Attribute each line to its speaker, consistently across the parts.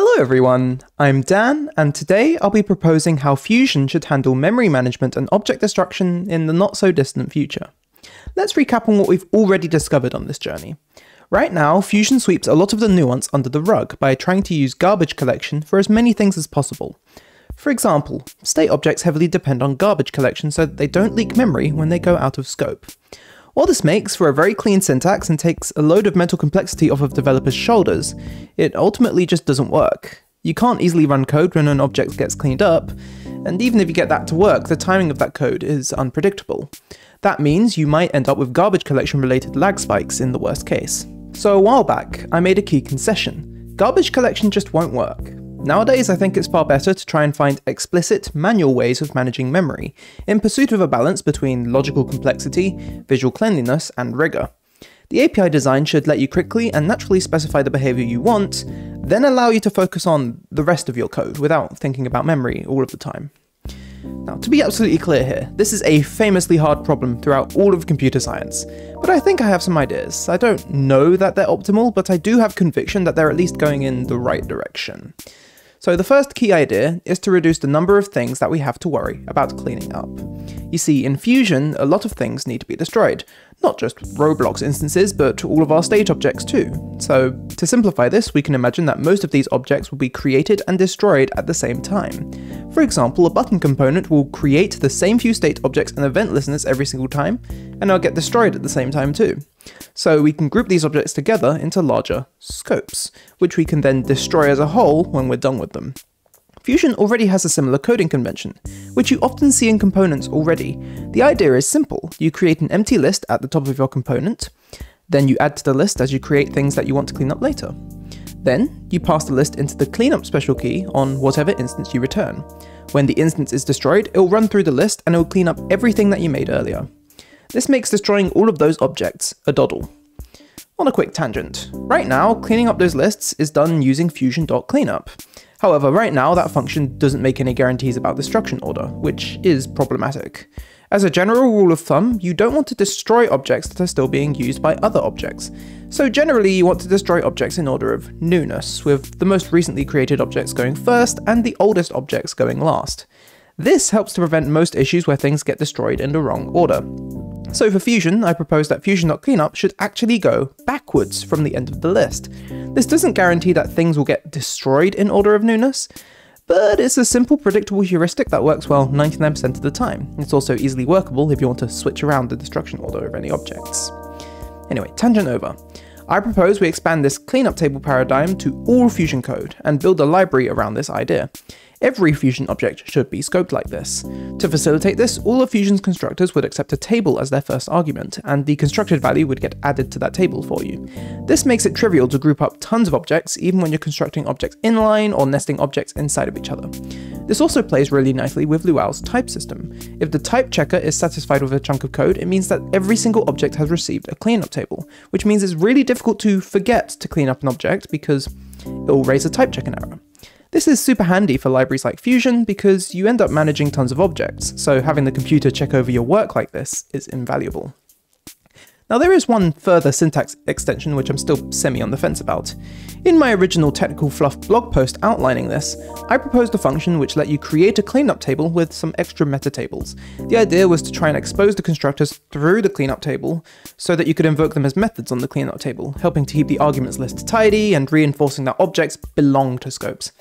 Speaker 1: Hello everyone, I'm Dan, and today I'll be proposing how Fusion should handle memory management and object destruction in the not-so-distant future. Let's recap on what we've already discovered on this journey. Right now, Fusion sweeps a lot of the nuance under the rug by trying to use garbage collection for as many things as possible. For example, state objects heavily depend on garbage collection so that they don't leak memory when they go out of scope. While this makes for a very clean syntax and takes a load of mental complexity off of developers' shoulders, it ultimately just doesn't work. You can't easily run code when an object gets cleaned up, and even if you get that to work, the timing of that code is unpredictable. That means you might end up with garbage collection related lag spikes in the worst case. So a while back, I made a key concession. Garbage collection just won't work. Nowadays, I think it's far better to try and find explicit, manual ways of managing memory, in pursuit of a balance between logical complexity, visual cleanliness, and rigor. The API design should let you quickly and naturally specify the behavior you want, then allow you to focus on the rest of your code without thinking about memory all of the time. Now, to be absolutely clear here, this is a famously hard problem throughout all of computer science, but I think I have some ideas. I don't know that they're optimal, but I do have conviction that they're at least going in the right direction. So the first key idea is to reduce the number of things that we have to worry about cleaning up. You see, in Fusion, a lot of things need to be destroyed. Not just Roblox instances, but all of our state objects too. So to simplify this, we can imagine that most of these objects will be created and destroyed at the same time. For example, a button component will create the same few state objects and event listeners every single time, and they'll get destroyed at the same time too. So we can group these objects together into larger scopes, which we can then destroy as a whole when we're done with them. Fusion already has a similar coding convention, which you often see in components already. The idea is simple. You create an empty list at the top of your component, then you add to the list as you create things that you want to clean up later. Then, you pass the list into the cleanup special key on whatever instance you return. When the instance is destroyed, it'll run through the list and it'll clean up everything that you made earlier. This makes destroying all of those objects a doddle. On a quick tangent, right now, cleaning up those lists is done using fusion.cleanup. However, right now that function doesn't make any guarantees about destruction order, which is problematic. As a general rule of thumb, you don't want to destroy objects that are still being used by other objects. So generally you want to destroy objects in order of newness, with the most recently created objects going first and the oldest objects going last. This helps to prevent most issues where things get destroyed in the wrong order. So for Fusion, I propose that Fusion.cleanup should actually go backwards from the end of the list. This doesn't guarantee that things will get destroyed in order of newness, but it's a simple, predictable heuristic that works well 99% of the time. It's also easily workable if you want to switch around the destruction order of any objects. Anyway, tangent over. I propose we expand this cleanup table paradigm to all Fusion code and build a library around this idea. Every Fusion object should be scoped like this. To facilitate this, all of Fusion's constructors would accept a table as their first argument, and the constructed value would get added to that table for you. This makes it trivial to group up tons of objects, even when you're constructing objects inline or nesting objects inside of each other. This also plays really nicely with Luau's type system. If the type checker is satisfied with a chunk of code, it means that every single object has received a cleanup table, which means it's really difficult to forget to clean up an object because it will raise a type checking error. This is super handy for libraries like Fusion because you end up managing tons of objects, so having the computer check over your work like this is invaluable. Now there is one further syntax extension which I'm still semi on the fence about. In my original technical fluff blog post outlining this, I proposed a function which let you create a cleanup table with some extra meta tables. The idea was to try and expose the constructors through the cleanup table so that you could invoke them as methods on the cleanup table, helping to keep the arguments list tidy and reinforcing that objects belong to scopes.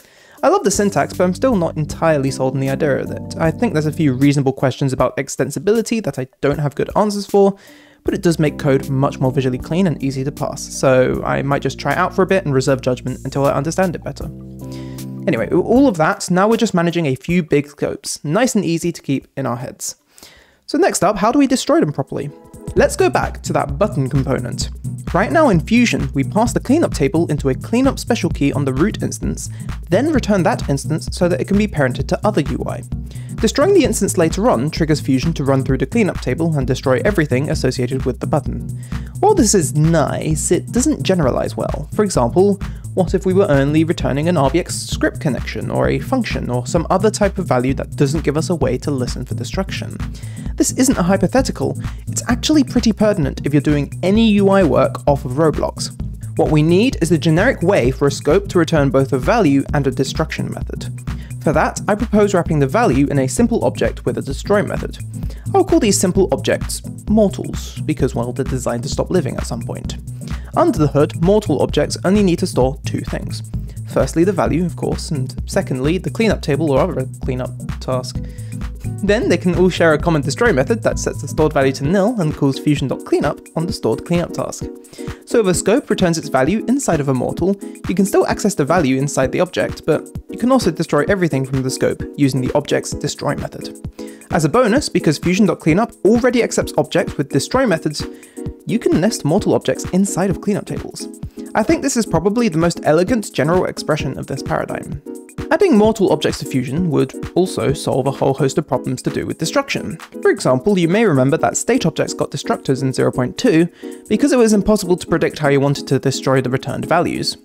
Speaker 1: I love the syntax, but I'm still not entirely sold on the idea of it. I think there's a few reasonable questions about extensibility that I don't have good answers for, but it does make code much more visually clean and easy to pass, so I might just try it out for a bit and reserve judgment until I understand it better. Anyway, all of that, now we're just managing a few big scopes, nice and easy to keep in our heads. So next up, how do we destroy them properly? Let's go back to that button component. Right now in Fusion, we pass the cleanup table into a cleanup special key on the root instance, then return that instance so that it can be parented to other UI. Destroying the instance later on triggers Fusion to run through the cleanup table and destroy everything associated with the button. While this is nice, it doesn't generalize well. For example, what if we were only returning an RBX script connection, or a function, or some other type of value that doesn't give us a way to listen for destruction? This isn't a hypothetical, it's actually pretty pertinent if you're doing any UI work off of Roblox. What we need is a generic way for a scope to return both a value and a destruction method. For that, I propose wrapping the value in a simple object with a destroy method. I'll call these simple objects mortals, because, well, they're designed to stop living at some point. Under the hood, mortal objects only need to store two things. Firstly, the value, of course, and secondly, the cleanup table or other cleanup task. Then they can all share a common destroy method that sets the stored value to nil and calls fusion.cleanup on the stored cleanup task. So if a scope returns its value inside of a mortal, you can still access the value inside the object, but you can also destroy everything from the scope using the object's destroy method. As a bonus, because fusion.cleanup already accepts objects with destroy methods, you can nest mortal objects inside of cleanup tables. I think this is probably the most elegant general expression of this paradigm. Adding mortal objects to Fusion would also solve a whole host of problems to do with destruction. For example, you may remember that state objects got destructors in 0.2 because it was impossible to predict how you wanted to destroy the returned values.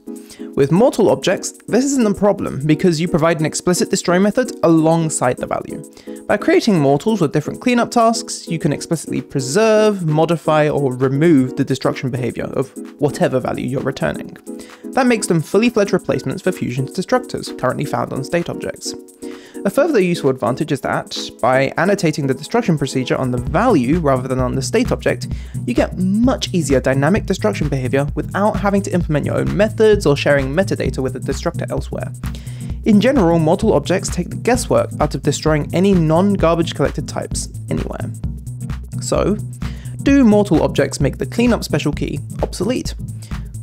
Speaker 1: With mortal objects, this isn't a problem because you provide an explicit destroy method alongside the value. By creating mortals with different cleanup tasks, you can explicitly preserve, modify, or remove the destruction behavior of whatever value you're returning. That makes them fully fledged replacements for Fusion's destructors, currently found on state objects. A further useful advantage is that, by annotating the destruction procedure on the value rather than on the state object, you get much easier dynamic destruction behavior without having to implement your own methods or sharing metadata with a destructor elsewhere. In general, mortal objects take the guesswork out of destroying any non-garbage collected types anywhere. So, do mortal objects make the cleanup special key obsolete?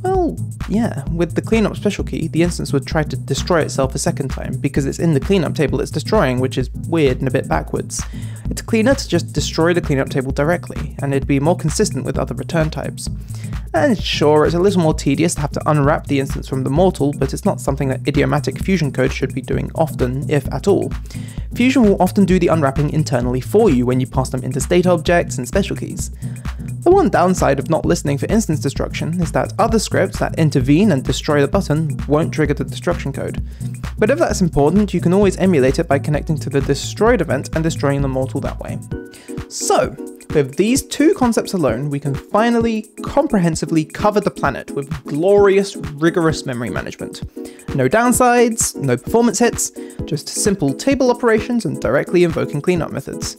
Speaker 1: Well, yeah, with the cleanup special key, the instance would try to destroy itself a second time because it's in the cleanup table it's destroying, which is weird and a bit backwards. It's cleaner to just destroy the cleanup table directly, and it'd be more consistent with other return types. And sure, it's a little more tedious to have to unwrap the instance from the mortal, but it's not something that idiomatic Fusion code should be doing often, if at all. Fusion will often do the unwrapping internally for you when you pass them into state objects and special keys. The one downside of not listening for instance destruction is that other scripts that intervene and destroy the button won't trigger the destruction code. But if that's important, you can always emulate it by connecting to the destroyed event and destroying the mortal that way. So, with these two concepts alone, we can finally comprehensively cover the planet with glorious, rigorous memory management. No downsides, no performance hits, just simple table operations and directly invoking cleanup methods.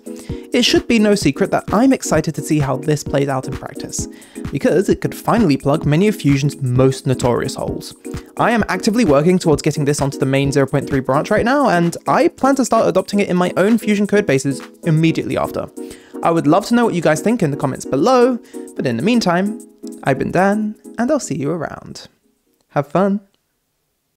Speaker 1: It should be no secret that I'm excited to see how this plays out in practice, because it could finally plug many of Fusion's most notorious holes. I am actively working towards getting this onto the main 0.3 branch right now, and I plan to start adopting it in my own Fusion codebases immediately after. I would love to know what you guys think in the comments below, but in the meantime, I've been Dan, and I'll see you around. Have fun!